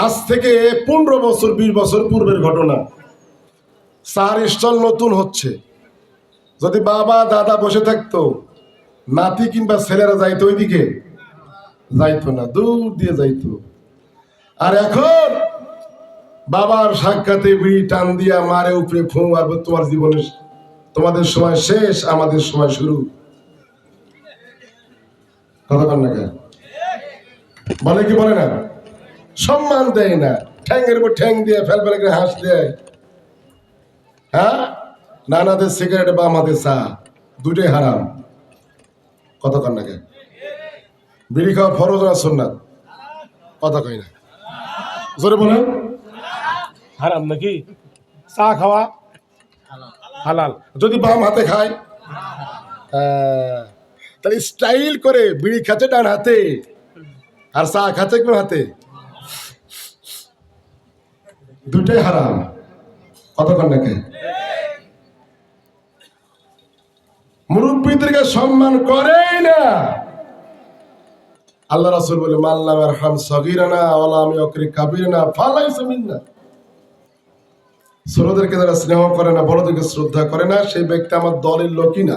আজ থেকে 15 বছর 20 বছর পূর্বের ঘটনা। চার স্টল নতুন হচ্ছে, যদি বাবা দাদা বসে থাকতো, নাতি কিংবা ছেলেরা যাইতো ওইদিকে, যাইতো না, দূর দিয়ে যাইতো। আর এখন বাবার সাক্ষাতে বিড়ি টান দিয়া মারে উপরে ফু, আর তোমার জীবনের তোমাদের সময় শেষ, আমাদের সময় শুরু। কথা কন না কেন? বলে কি বলে না? সম্মান দেয় না, ঠ্যাংয়ের উপর ঠ্যাং দিয়ে ফেল ফেলে করে হাস দেয়। হ্যাঁ, নানাদের সিগারেট বা আমাদের চা দুটোই হারাম। কথা কন না কেন? বিড়ি খাওয়া ফরজ না সুন্নাত? কথা কই না, জোরে বলেন। হারাম নাকি? চা খাওয়া হালাল, যদি বাম হাতে খায়। তাহলে স্টাইল করে বিড়ি খাচ্ছে ডান হাতে, আর চা খাচ্ছে কোন হাতে? দুটাই হারাম। কথা কন না কেন? মুরব্বীদেরকে সম্মান করেই না। আল্লাহ রাসূল বলে, মাল্লাম আরহাম সগীরানা ওয়ালা আমি অকরি কাবীরানা ফালাইসা মিন্না। ছোটদেরকে যারা স্নেহ করে না, বড়দেরকে শ্রদ্ধা করে না, সেই ব্যক্তি আমার দলের লোকই না।